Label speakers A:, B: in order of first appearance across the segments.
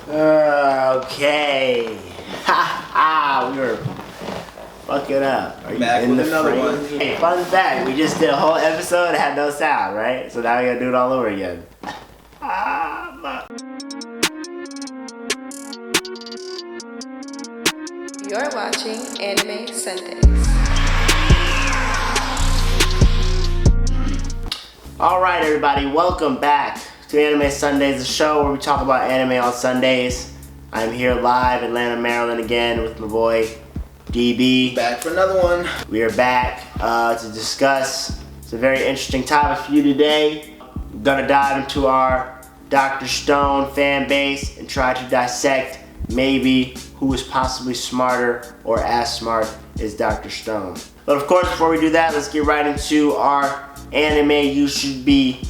A: Okay. Ha ha, we were fucking up. Are you
B: back
A: in
B: with
A: the
B: another
A: frame?
B: one.
A: Hey, fun fact, we just did a whole episode that had no sound, right? So now we gotta do it all over again.
C: You're watching Anime Sundays.
A: Alright everybody, welcome back to Anime Sundays, the show where we talk about anime on Sundays. I'm here live in Atlanta, Maryland again with my boy DB.
B: Back for another one.
A: We are back to discuss some very interesting topics for you today. We're gonna dive into our Dr. Stone fan base and try to dissect maybe who is possibly smarter or as smart as Dr. Stone. But of course, before we do that, let's get right into our anime you should be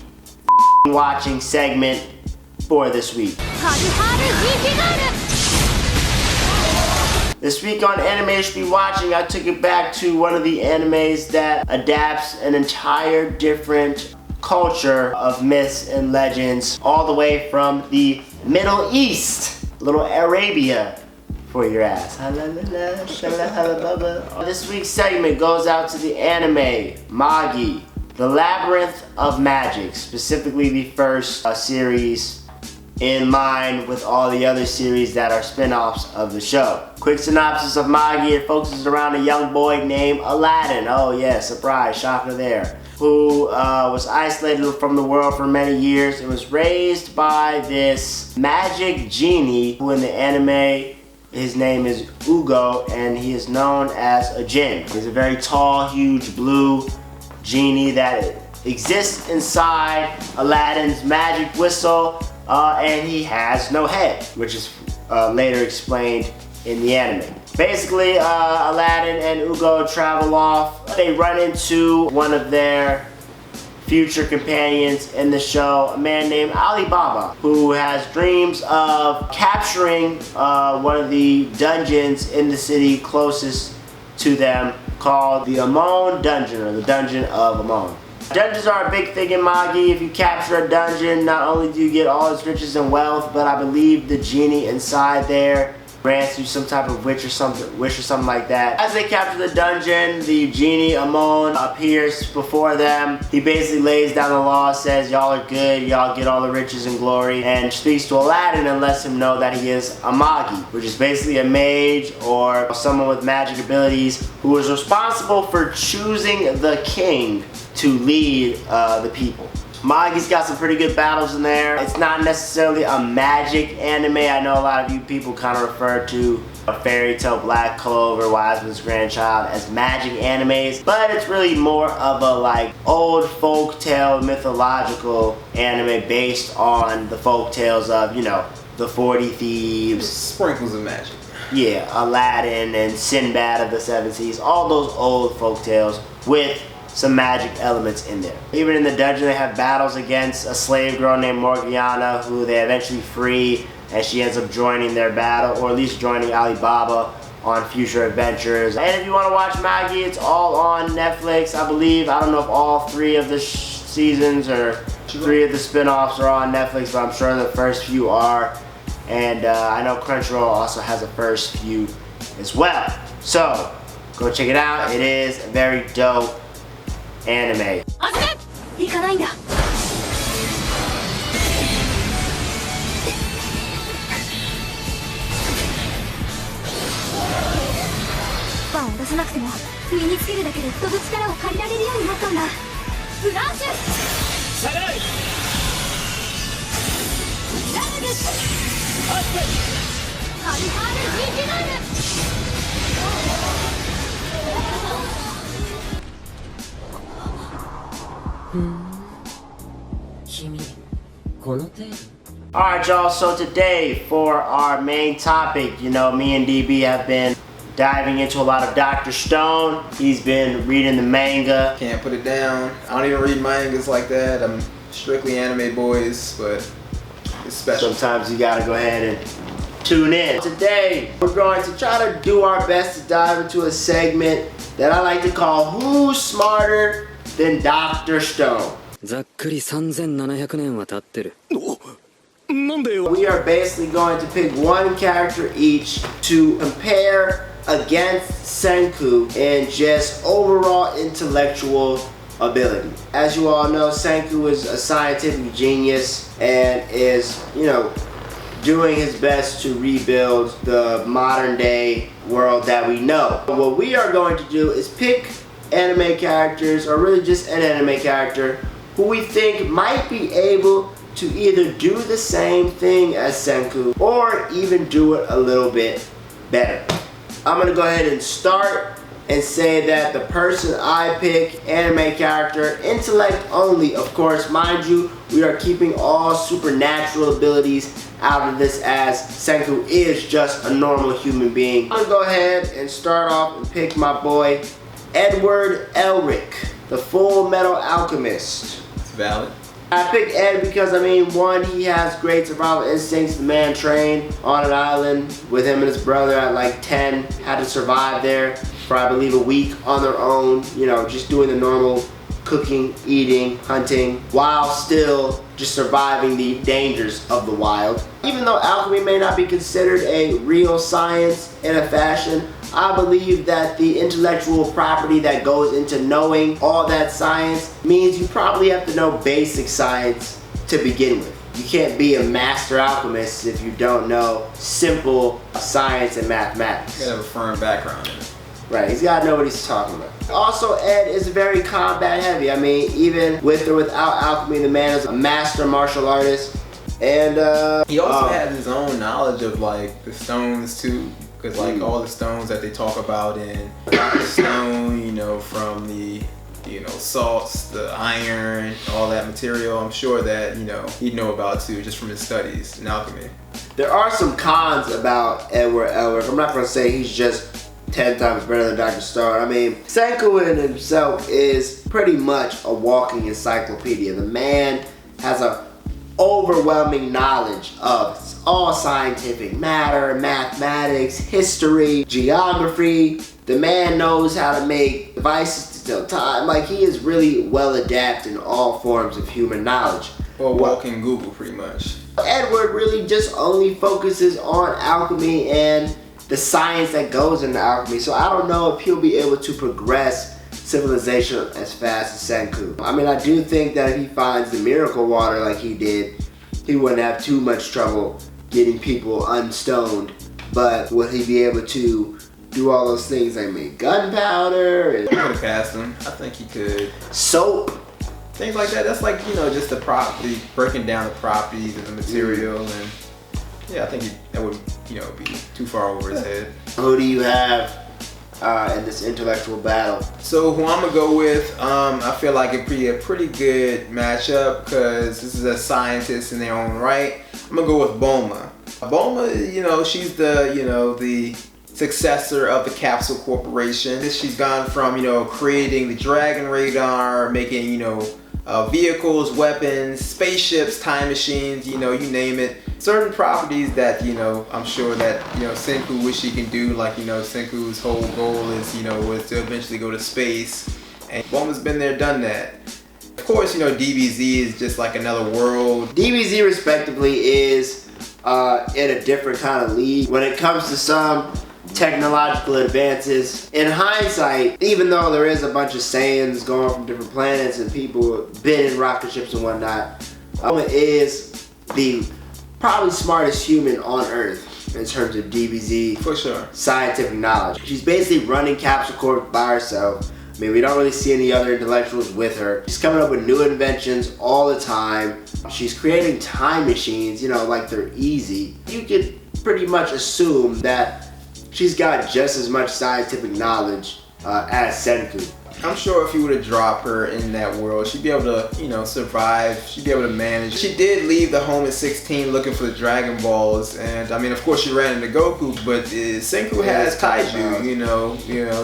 A: watching segment for this week. This week on Anime You Should Be Watching, I took it back to one of the animes that adapts an entire different culture of myths and legends, all the way from the Middle East, little Arabia for your ass. This week's segment goes out to the anime Moggy, The Labyrinth of Magic, specifically the first series in line with all the other series that are spin-offs of the show. Quick synopsis of Moggy: it focuses around a young boy named Aladdin, oh yeah, surprise, shocker there, who was isolated from the world for many years and was raised by this magic genie who in the anime, his name is Ugo, and he is known as a jinn. He's a very tall, huge blue genie that exists inside Aladdin's magic whistle, and he has no head, which is later explained in the anime. Basically, Aladdin and Ugo travel off. They run into one of their future companions in the show, a man named Alibaba, who has dreams of capturing one of the dungeons in the city closest to them, called the Amon Dungeon, or the Dungeon of Amon. Dungeons are a big thing in Moggy. If you capture a dungeon, not only do you get all its riches and wealth, but I believe the genie inside there grants you some type of wish or something like that. As they capture the dungeon, the genie Amon appears before them. He basically lays down the law, says y'all are good, y'all get all the riches and glory, and speaks to Aladdin and lets him know that he is a Moggy, which is basically a mage or someone with magic abilities who is responsible for choosing the king to lead the people. Moggy's got some pretty good battles in there. It's not necessarily a magic anime. I know a lot of you people kind of refer to a Fairy Tale, Black Clover, Wiseman's Grandchild as magic animes, but it's really more of a like old folk tale mythological anime based on the folk tales of, you know, the 40 Thieves.
B: Sprinkles of magic.
A: Yeah, Aladdin and Sinbad of the Seven Seas, all those old folk tales with some magic elements in there. Even in the dungeon, they have battles against a slave girl named Morgiana, who they eventually free, and she ends up joining their battle, or at least joining Alibaba on future adventures. And if you want to watch Moggy, it's all on Netflix, I believe. I don't know if all three of the seasons or three of the spin-offs are on Netflix, but I'm sure the first few are. And I know Crunchyroll also has a first few as well. So, go check it out. It is very dope anime.
D: 行かないんだ。パンを出さなくても身につけるだけで飛ぶ力を借りられるようになったんだ。フラッシュ下がるラムですハルハル人気ガール
A: Alright y'all, so today for our main topic, you know, me and DB have been diving into a lot of Dr. Stone. He's been reading the manga.
B: Can't put it down. I don't even read mangas like that. I'm strictly anime boys, but it's special.
A: Sometimes you gotta go ahead and tune in. Today, we're going to try to do our best to dive into a segment that I like to call Who's Smarter Than Dr. Stone?
E: ざっくり3700年は経ってる。
A: We are basically going to pick one character each to compare against Senku in just overall intellectual ability. As you all know, Senku is a scientific genius and is, doing his best to rebuild the modern day world that we know. What we are going to do is pick anime characters, or really just an anime character, who we think might be able to either do the same thing as Senku or even do it a little bit better. I'm gonna go ahead and start and say that the person I pick, anime character, intellect only, of course, mind you, we are keeping all supernatural abilities out of this, as Senku is just a normal human being. I'm gonna go ahead and start off and pick my boy, Edward Elric, the Full Metal Alchemist.
B: It's valid.
A: I picked Ed because, one, he has great survival instincts. The man trained on an island with him and his brother at like 10, had to survive there for, I believe, a week on their own, just doing the normal cooking, eating, hunting, while still just surviving the dangers of the wild. Even though alchemy may not be considered a real science in a fashion, I believe that the intellectual property that goes into knowing all that science means you probably have to know basic science to begin with. You can't be a master alchemist if you don't know simple science and mathematics.
B: You gotta have a firm background in it.
A: Right, he's gotta know what he's talking about. Also, Ed is very combat heavy. Even with or without alchemy, the man is a master martial artist. And
B: he also has his own knowledge of like the stones too. Because like all the stones that they talk about in the stone, from the salts, the iron, all that material, I'm sure that he'd know about too, just from his studies in alchemy.
A: There are some cons about Edward Elric. I'm not gonna say he's just 10 times better than Dr. Stone. Senku in himself is pretty much a walking encyclopedia. The man has a overwhelming knowledge of all scientific matter, mathematics, history, geography. The man knows how to make devices to tell time. He is really well adapted in all forms of human knowledge.
B: Or walking Google, pretty much.
A: Edward really just only focuses on alchemy and the science that goes into alchemy. So I don't know if he'll be able to progress civilization as fast as Senku. I do think that if he finds the miracle water like he did, he wouldn't have too much trouble getting people unstoned. But would he be able to do all those things like make gunpowder?
B: I could have passed him. I think he could.
A: Soap.
B: Things like that. That's like, just the property, breaking down the properties of the material. And yeah, I think that would, be too far over his head.
A: Who do you have in this intellectual battle?
B: So who I'm gonna go with, I feel like it'd be a pretty good matchup because this is a scientist in their own right. I'm gonna go with Bulma. Bulma, she's the successor of the Capsule Corporation. She's gone from, creating the Dragon Radar, making, vehicles, weapons, spaceships, time machines, you name it. Certain properties that, I'm sure that, Senku wish he can do. Like, Senku's whole goal is, was to eventually go to space. And Bulma's been there, done that. Of course, DBZ is just like another world.
A: DBZ respectively is in a different kind of league when it comes to some technological advances. In hindsight, even though there is a bunch of Saiyans going from different planets and people been in rocket ships and whatnot, Bulma is the probably smartest human on Earth in terms of DBZ
B: for sure
A: scientific knowledge. She's basically running Capsule Corp by herself. We don't really see any other intellectuals with her. She's coming up with new inventions all the time. She's creating time machines, like they're easy. You could pretty much assume that she's got just as much scientific knowledge as Senku.
B: I'm sure if you were to drop her in that world, she'd be able to, survive. She'd be able to manage. She did leave the home at 16 looking for the Dragon Balls. And, of course she ran into Goku, but Senku has Kaiju,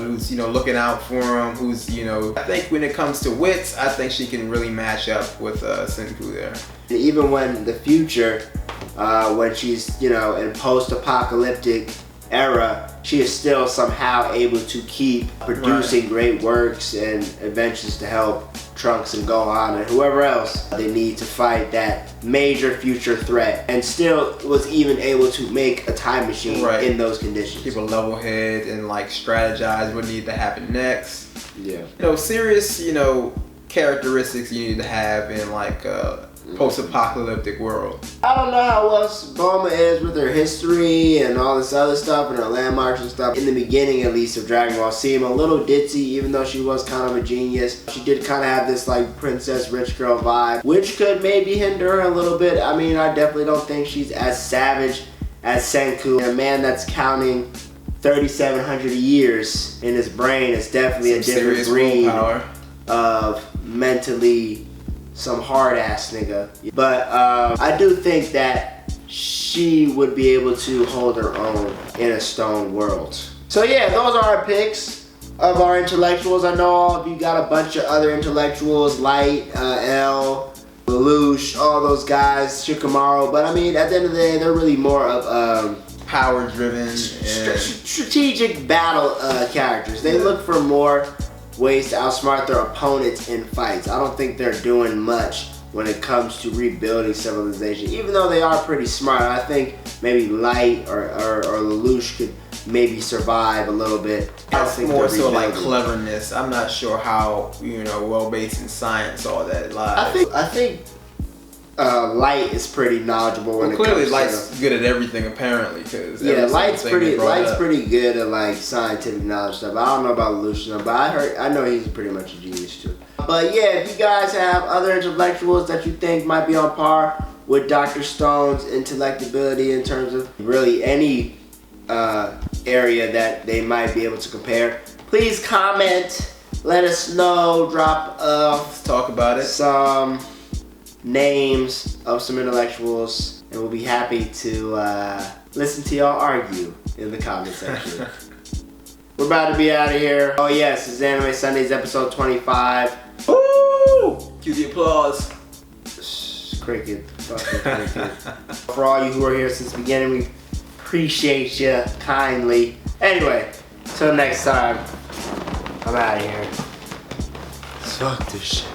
B: who's, looking out for him, who's, I think when it comes to wits, I think she can really match up with Senku there.
A: Even when the future, when she's, in post-apocalyptic era, she is still somehow able to keep producing great works and inventions to help Trunks and Gohan and whoever else they need to fight that major future threat, and still was even able to make a time machine in those conditions.
B: Keep a level head and like strategize what needs to happen next.
A: Yeah.
B: You know, serious, you know, characteristics you need to have in like a post-apocalyptic world.
A: I don't know how else Bulma is with her history and all this other stuff and her landmarks and stuff. In the beginning, at least, of Dragon Ball, seemed a little ditzy, even though she was kind of a genius. She did kind of have this like princess rich girl vibe, which could maybe hinder her a little bit. I mean, I definitely don't think she's as savage as Senku. And a man that's counting 3,700 years in his brain is definitely a different breed of mentally some hard ass nigga. But I do think that she would be able to hold her own in a stone world. So yeah, those are our picks of our intellectuals. I know all of you got a bunch of other intellectuals, Light, L, Lelouch, all those guys, Shikamaru. But I mean, at the end of the day, they're really more of
B: power-driven and
A: strategic battle characters. They look for more ways to outsmart their opponents in fights. I don't think they're doing much when it comes to rebuilding civilization, even though they are pretty smart. I think maybe Light or Lelouch could maybe survive a little bit.
B: That's more so like cleverness. I'm not sure how, you know, well based in science all that lies.
A: I think Light is pretty knowledgeable when it comes to...
B: Clearly Light's good at everything apparently, because
A: Light's pretty good at like scientific knowledge stuff. I don't know about Lelouch, but I know he's pretty much a genius too. But yeah, if you guys have other intellectuals that you think might be on par with Dr. Stone's intellectability in terms of really any area that they might be able to compare, please comment, let us know, drop
B: let's talk about it.
A: Some names of some intellectuals, and we'll be happy to listen to y'all argue in the comment section. We're about to be out of here. Oh yes, this is Anime Sundays episode 25.
B: Woo! Cue the applause.
A: Cricket. Fucking cricket. For all you who are here since the beginning, we appreciate you kindly. Anyway, till next time, I'm out of here. Fuck this shit.